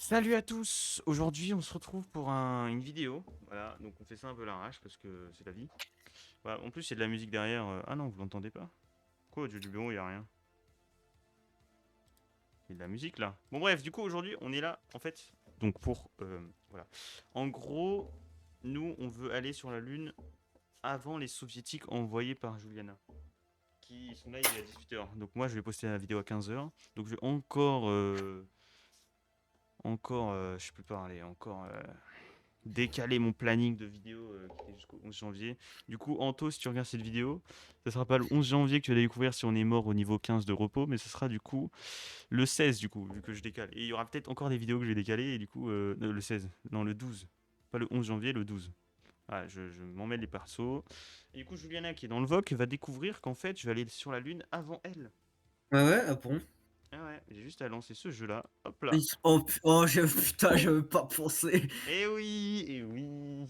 Salut à tous! Aujourd'hui, on se retrouve pour une vidéo. Voilà, donc on fait ça un peu à l'arrache parce que c'est la vie. Voilà, en plus, il y a de la musique derrière. Ah non, vous l'entendez pas? Quoi, au du bureau, il y a rien. Il y a de la musique là. Bon, bref, du coup, aujourd'hui, on est là en fait. Donc, pour. Voilà. En gros, nous, on veut aller sur la Lune avant les soviétiques envoyés par Juliana. Qui sont là, il est à 18h. Donc, moi, je vais poster la vidéo à 15h. Donc, je vais encore. Je peux parler. Encore. Décaler mon planning de vidéo qui était jusqu'au 11 janvier. Du coup, Anto, si tu regardes cette vidéo, ce sera pas le 11 janvier que tu vas découvrir si on est mort au niveau 15 de repos, mais ce sera du coup le 16 du coup, vu que je décale. Et il y aura peut-être encore des vidéos que je vais décaler, et du coup, le 16, non le 12. Pas le 11 janvier, le 12. Voilà, je m'en mets les persos. Et du coup, Juliana qui est dans le VOC va découvrir qu'en fait, je vais aller sur la Lune avant elle. Ouais, ouais, ah bon? Ah ouais, j'ai juste à lancer ce jeu-là. Hop là. Oh, putain, j'avais pas pensé. Eh oui, eh oui.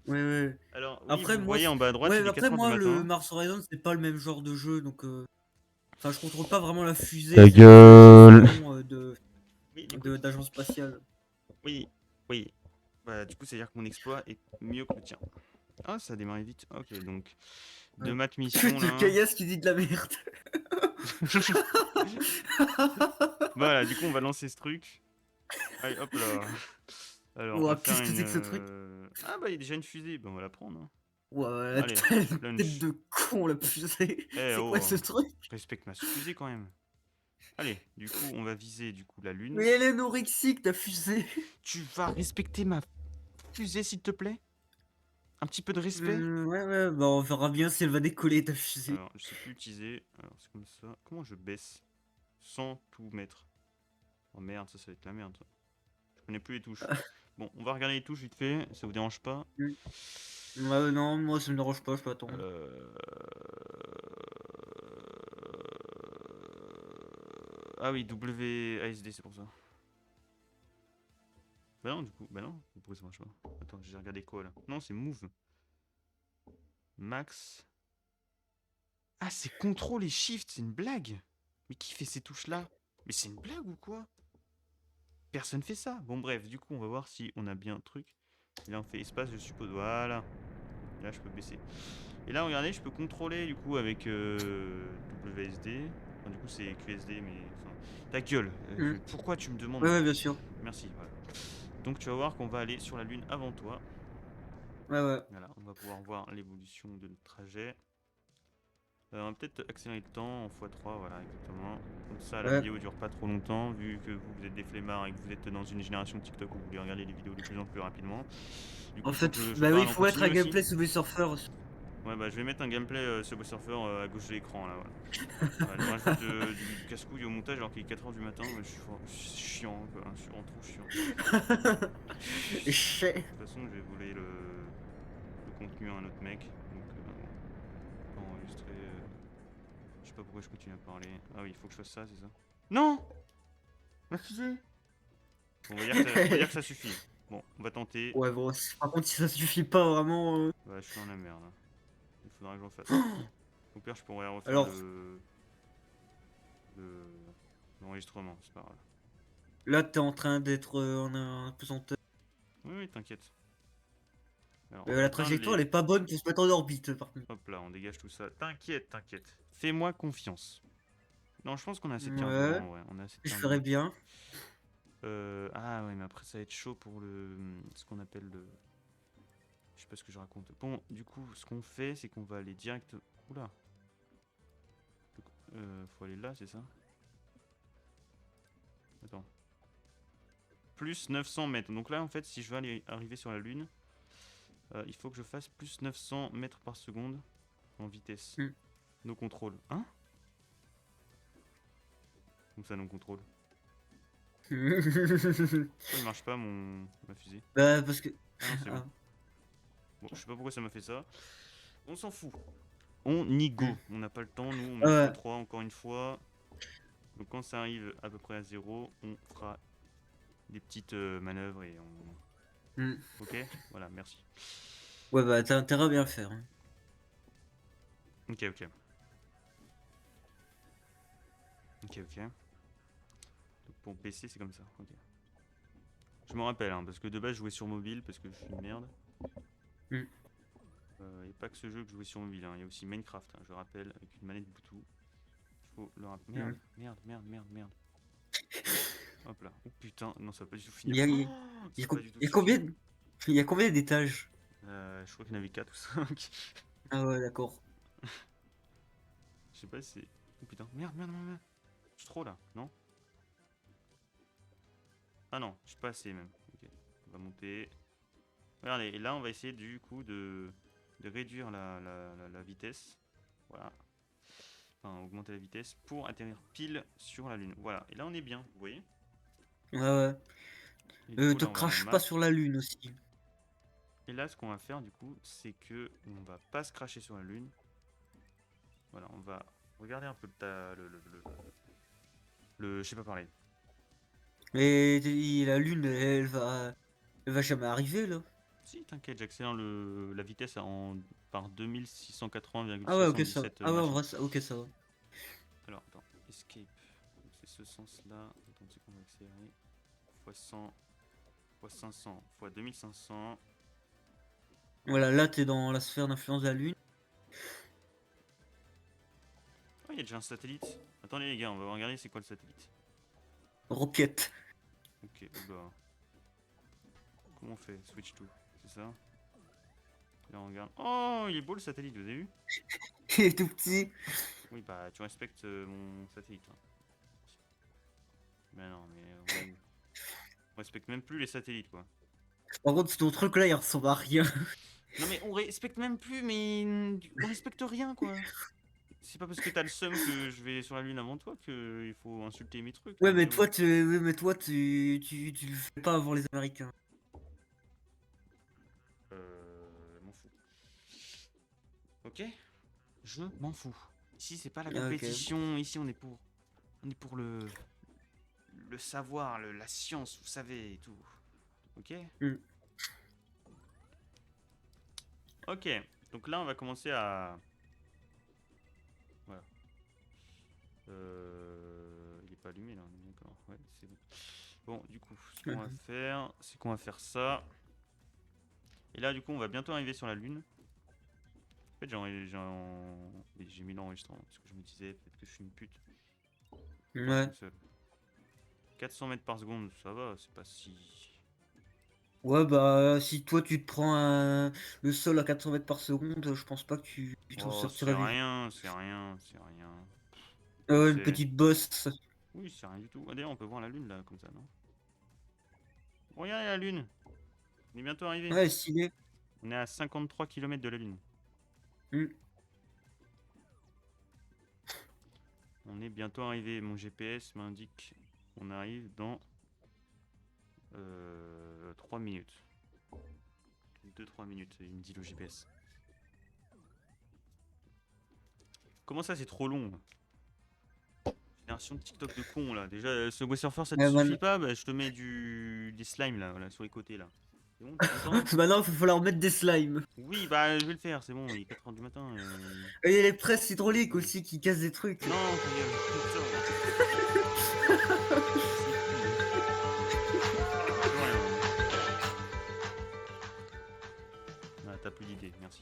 Ouais, ouais. Alors oui, Après, vous le voyez en bas à droite, ouais, il mais est après, 4h du moi, le matin. Mars Horizon, c'est pas le même genre de jeu, donc, enfin, je contrôle pas vraiment la fusée, Ta c'est plus une gueule. mission Oui, écoute. d'agence spatiale. Oui, oui. Bah, du coup, c'est-à-dire que mon exploit est mieux que le tien. Ah, ça a démarré vite. Ok, donc, de Ouais. maths mission, Le là. caillasse qui dit de la merde. Voilà, du coup, on va lancer ce truc. Allez, hop là. Alors, on va Ouah, faire qu'est-ce que une... c'est que ce truc? Ah, bah, il y a déjà une fusée. Bah, on va la prendre, hein. Ouah, la Allez, tête lunch. de con, la fusée. Eh, C'est quoi oh, ce truc? respecte ma fusée, quand même. Allez, du coup, on va viser, du coup, la Lune. Mais elle est anorexique, ta fusée. Tu vas respecter ma fusée, s'il te plaît? Un petit peu de respect? Ouais, ouais, bah, on verra bien si elle va décoller, ta fusée. Alors, je sais plus utiliser. Alors, c'est comme ça. Comment je baisse sans tout mettre? Oh merde, ça va être la merde. Je connais plus les touches. Bon, on va regarder les touches vite fait, ça vous dérange pas. Ouais, non, moi ça me dérange pas, je peux attendre. Euh, Ah oui, WASD, c'est pour ça. Bah non, du coup, bah non, pourquoi ça marche pas? Attends, j'ai regardé quoi là? Non, c'est Move. Max. Ah, c'est Control et Shift, c'est une blague. Mais qui fait ces touches là? Mais c'est une blague ou quoi? Personne fait ça. Bon, bref, du coup, on va voir si on a bien un truc. Et là, on fait espace, je suppose. Voilà. Là, je peux baisser. Et là, regardez, je peux contrôler du coup avec WSD. Enfin, du coup, c'est QSD, mais. Enfin, ta gueule. Mm. Pourquoi tu me demandes. Ouais, ouais, bien sûr. Merci, voilà. Donc, tu vas voir qu'on va aller sur la Lune avant toi. Ouais, ouais. Voilà, on va pouvoir voir l'évolution de notre trajet. On va peut-être accélérer le temps en x3, voilà, exactement. Comme ça, la Ouais. vidéo dure pas trop longtemps, vu que vous êtes des flemmards et que vous êtes dans une génération TikTok où vous voulez regarder les vidéos de plus en plus rapidement. Du En coup, faut fait, que je bah oui, il parle en faut mettre continu un aussi. gameplay Subway Surfer. Ouais, bah je vais mettre un gameplay Subway Surfer à gauche de l'écran, là, voilà. Ouais, je rajoute du casse-couille au montage alors qu'il est 4h du matin, ouais, je suis chiant, quoi, je suis vraiment trop chiant. Je suis chiant. De Chais. toute façon, je vais voler le contenu à un autre mec, donc bon, pas enregistrer. Je sais pas pourquoi je continue à parler. Ah oui, il faut que je fasse ça, c'est ça? Non! Ma fusée! Bon, on va dire que ça suffit. Bon, on va tenter. Ouais, bon, par contre, si ça suffit pas vraiment. Bah, je suis dans la merde, là. Il faudra que j'en fasse. Au pire, je pourrais refaire Alors, le- l'enregistrement, c'est pas grave. là, t'es en train d'être en apesanteur. Oui, oui, t'inquiète. Alors, on va La éteindre trajectoire, elle les. est pas bonne pour se mettre en orbite, par contre. Hop là, on dégage tout ça. T'inquiète, t'inquiète. Fais-moi confiance. Non, je pense qu'on a assez de Ouais, carburant, ouais. On a assez de je ferais carburant. bien. Ah ouais, mais après, ça va être chaud pour ce qu'on appelle le. Je sais pas ce que je raconte. Bon, du coup, ce qu'on fait, c'est qu'on va aller direct. Oula. Faut aller là, c'est ça? Attends. Plus 900 mètres. Donc là, en fait, si je veux aller arriver sur la Lune, il faut que je fasse plus 900 mètres par seconde en vitesse. Mm. No contrôle. Hein? Comme ça, no contrôle. Pourquoi il marche pas ma fusée? Bah, parce que. Ah non, c'est bon. Ah. Bon, je sais pas pourquoi ça m'a fait ça. On s'en fout. On y Mm. go. On n'a pas le temps, nous, on met Ouais. x3 encore une fois. Donc quand ça arrive à peu près à 0, on fera des petites manœuvres et on... Mm. Ok? Voilà, merci. Ouais, bah, t'as intérêt à bien le faire, hein. Ok, ok. Ok, ok. Donc pour baisser, c'est comme ça. Ok. Je me rappelle, hein, parce que de base, je jouais sur mobile parce que je suis une merde. Hmm. Et pas que ce jeu que je jouais sur mobile, hein. Il y a aussi Minecraft, hein, je rappelle, avec une manette Bluetooth. Faut le rappeler. Hmm. Merde, merde, merde, merde, merde. Hop là. Oh putain, non, ça va pas du tout Il finir. y a, Oh, il y ça a va pas co- du tout il y a finir. combien il y a combien d'étages? Je crois qu'il y en avait 4 ou 5. Ah ouais, d'accord. Je sais pas si c'est. Oh putain, merde, merde, merde, merde. Je suis trop là, non? Ah non, je suis pas assez même. Ok, on va monter. Regardez, et là on va essayer du coup de réduire la vitesse. Voilà. Enfin, augmenter la vitesse pour atterrir pile sur la Lune. Voilà, et là on est bien, vous voyez? Ouais, ouais. Et du coup Te là on va en crache pas map. sur la lune aussi. Et là ce qu'on va faire du coup, c'est que on va pas se cracher sur la Lune. Voilà, on va regarder un peu je sais pas parler. Mais la lune, elle va jamais arriver là. Si, t'inquiète, j'accélère la vitesse par Ah ouais, ok, ça. 2680,77 Ah ouais, en machin. vrai, ok, ça va. Alors, attends, escape. Donc, c'est ce sens-là. Attends, c'est qu'on va accélérer. Fois 100, fois 500, fois 2500. Voilà, là t'es dans la sphère d'influence de la lune. Oh, il y a déjà un satellite. Attendez, les gars, on va regarder c'est quoi le satellite. Roquette. Ok, bah. Comment on fait? Switch to. C'est ça? Là, on regarde. Oh, il est beau le satellite, vous avez vu? Il est tout petit. Oui, bah, tu respectes mon satellite, hein. Mais non, on respecte même plus les satellites, quoi. Par contre, ton truc là, il ressemble à rien. Non, mais on respecte même plus, mais on respecte rien, quoi. C'est pas parce que t'as le seum que je vais sur la lune avant toi que il faut insulter mes trucs. Ouais, Non, mais mais oh. toi, tu le fais pas avant les Américains. M'en fous. Ok? Je m'en fous. Ici, c'est pas la Ah, ok. compétition. Ici, on est pour le savoir, la science, vous savez, et tout. Ok? Hmm. Ok. Donc là, on va commencer à. Voilà. Il est pas allumé là, on est d'accord. Ouais, c'est bon. Bon, du coup, ce qu'on va faire, c'est qu'on va faire ça. Et là, du coup, on va bientôt arriver sur la Lune. En fait, j'ai mis l'enregistrement parce que je me disais peut-être que je suis une pute. Pas Ouais. tout seul. 400 mètres par seconde, ça va, c'est pas si. Ouais, bah, si toi tu te prends le sol à 400 mètres par seconde, je pense pas que tu t'en Oh, c'est sortirais vivant. rien, c'est rien, c'est rien. Une C'est. petite bosse. Oui, c'est rien du tout. Ah, d'ailleurs, on peut voir la Lune là, comme ça, non? Regardez la Lune! On est bientôt arrivé. Ouais, stylé. On est à 53 km de la Lune. Hmm. On est bientôt arrivé. Mon GPS m'indique qu'on arrive dans 3 minutes. 2-3 minutes, il me dit le GPS. Comment ça, c'est trop long? Génération de TikTok de con là. Déjà, Subway Surfer ça te suffit Man- pas? Bah, je te mets des slimes là, voilà, sur les côtés là. C'est bon, t'es content? Maintenant, il va falloir mettre des slimes. Oui, bah je vais le faire, c'est bon, il est 4h du matin. Et il y a les presses hydrauliques aussi qui cassent des trucs. Non, ta gueule. Putain. C'est cool. On peut rien. Ah, t'as plus d'idées, merci.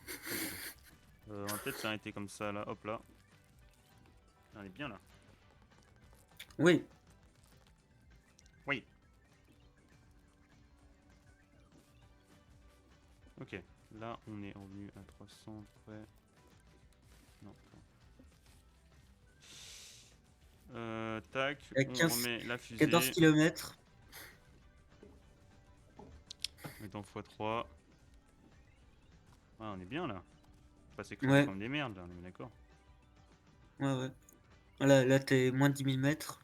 Pas d'idée. On va peut-être s'arrêter comme ça là, hop là. Ah, on est bien là. Oui. Oui. Ok, là on est revenu à 300 à peu près. Non, attends. Tac, Il y a on remet la 14 fusée. km. On est en x3. Ah, on est bien là. Faut pas s'écraser Ouais, comme des merdes là, on est d'accord. ouais, ouais. Là t'es moins de 10 000 mètres.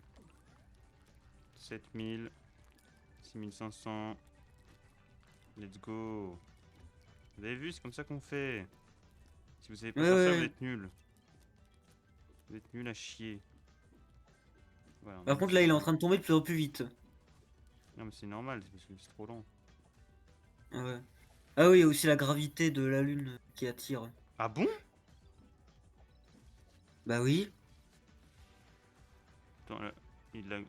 7000, 6500. Let's go. Vous avez vu, c'est comme ça qu'on fait. Si vous savez pas Ouais, faire ça, vous ouais. êtes nul. Vous êtes nul à chier. Voilà, on est Par contre, là, ici. il est en train de tomber de plus en plus vite. Non, mais c'est normal, c'est parce que c'est trop lent. Ouais. Ah oui, il y a aussi la gravité de la Lune qui attire. Ah bon? Bah oui. Attends, là, il a.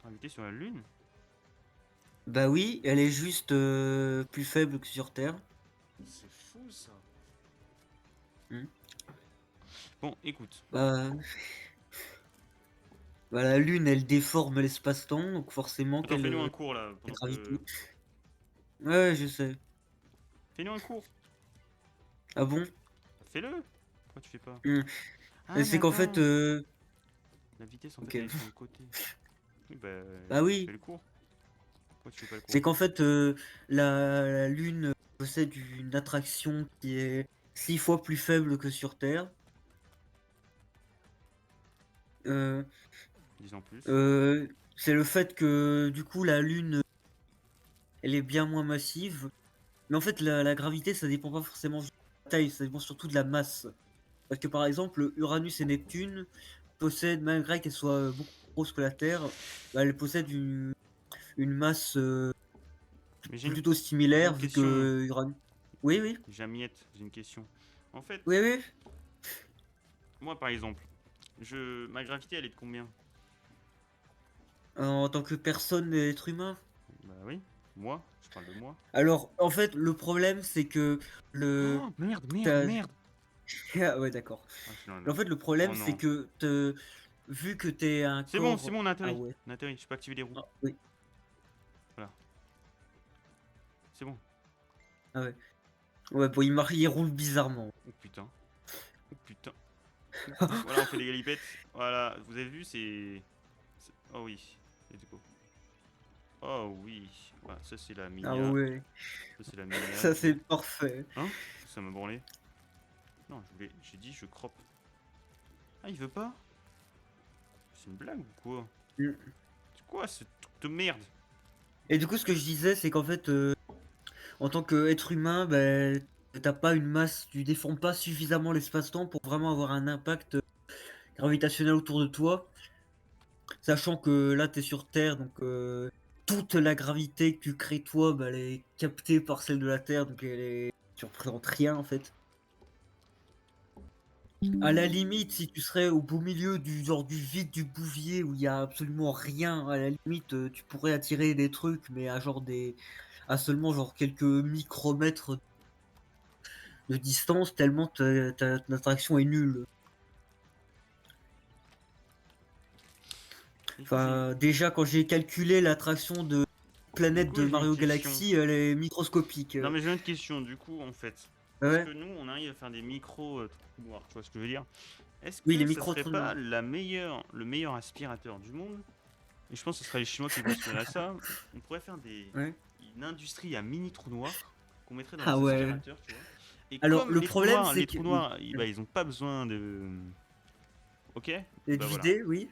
Gravité sur la Lune? Bah oui, elle est juste plus faible que sur Terre. C'est fou ça. Hmm. Bon, écoute. Bah, bah, la Lune, elle déforme l'espace-temps, donc forcément Attends, qu'elle fais-nous un cours là, la pendant gravité. que. Ouais, je sais. Fais-nous un cours. Ah bon? Fais-le. Pourquoi tu fais pas? Hmm. Ah, mais C'est qu'en fait, attends. La vitesse, en fait, ok. elle est sur le côté. Oui, bah, Bah fais oui, le cours. Pourquoi tu fais pas le c'est cours? qu'en fait, la Lune possède une attraction qui est 6 fois plus faible que sur Terre. Euh, Dis en plus. c'est le fait que du coup la Lune, elle est bien moins massive. Mais en fait, la gravité, ça dépend pas forcément de la taille, ça dépend surtout de la masse. Parce que par exemple, Uranus et Neptune possèdent, malgré qu'elles soient beaucoup plus grosses que la Terre, bah, elles possèdent une masse Mais plutôt j'ai similaire une vu question. que Uranus. Oui, oui, Jamiette, j'ai une question. En fait, oui, oui. moi par exemple, ma gravité elle est de combien? En tant que personne, être humain. Bah oui, moi, je parle de moi. Alors, en fait, le problème, c'est que le. Oh merde, merde, t'as- merde! Ah ouais, d'accord. Ah, je suis dans En le. fait, le Oh problème, c'est non. que vu que t'es un C'est corps. bon, on a Ah atterri. ouais. On a atterri, je peux activer les roues. Ah, oui. Voilà, c'est bon. Ah ouais. Ouais, bon, il roule bizarrement. Oh putain, oh putain, oh putain. Voilà, on fait des galipettes. Voilà, vous avez vu, Oh oui, les dépôts. Oh oui, voilà, ça c'est la Ah Minia. ouais. Ça c'est la Minia. Ça, c'est parfait. Hein? Ça m'a branlé. Non, j'ai dit je croppe. Ah, il veut pas? C'est une blague ou quoi? Mm. C'est quoi ce truc de merde? Et du coup, ce que je disais, c'est qu'en fait, en tant qu'être humain, ben, t'as pas une masse, tu déformes pas suffisamment l'espace-temps pour vraiment avoir un impact gravitationnel autour de toi. Sachant que là, tu es sur Terre, donc toute la gravité que tu crées toi, bah, elle est captée par celle de la Terre, donc tu représentes rien en fait. À la limite, si tu serais au beau milieu du genre du vide du Bouvier où il y a absolument rien, à la limite, tu pourrais attirer des trucs, mais à seulement genre quelques micromètres de distance, tellement ton attraction est nulle. Du coup, Enfin, déjà quand j'ai calculé l'attraction de planète de j'ai une Mario question. Galaxy, elle est microscopique. Non, mais j'ai une question. Du coup, en fait, est-ce que Ouais. nous, on arrive à faire des micros trous noirs? Tu vois ce que je veux dire? Est-ce Oui, que les ça micros serait trous pas noirs. le meilleur aspirateur du monde? Et je pense que ce sera les Chinois qui construiraient ça. On pourrait faire Ouais. une industrie à mini trous noirs qu'on mettrait dans Ah les ouais. aspirateurs, tu vois. Et Alors, comme le problème, c'est les que trous oui, noirs, bah, ils ont pas besoin de. Ok? d'être Bah voilà. vidé, oui.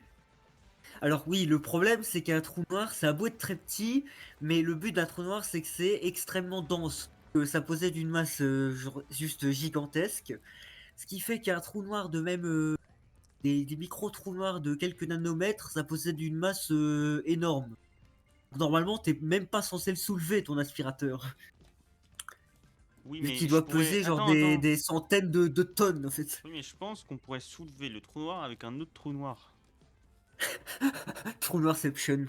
Alors oui, le problème, c'est qu'un trou noir, ça a beau être très petit, mais le but d'un trou noir, c'est que c'est extrêmement dense. Ça possède une masse juste gigantesque. Ce qui fait qu'un trou noir de même des micro-trous noirs de quelques nanomètres, ça possède une masse énorme. Normalement, t'es même pas censé le soulever, ton aspirateur. Oui, Vu mais qu'il je doit pourrais. peser genre Attends, attends. des centaines de tonnes, en fait. Oui, mais je pense qu'on pourrait soulever le trou noir avec un autre trou noir. Trou noirception.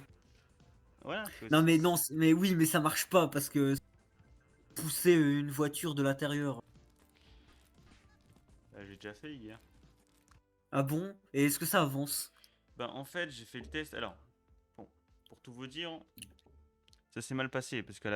Voilà, tu vois. Non mais non, mais oui, mais ça marche pas parce que pousser une voiture de l'intérieur. Bah, j'ai déjà fait hier. Ah bon? Et est-ce que ça avance? Bah, en fait, j'ai fait le test. Alors, bon, pour tout vous dire, ça s'est mal passé parce qu'à la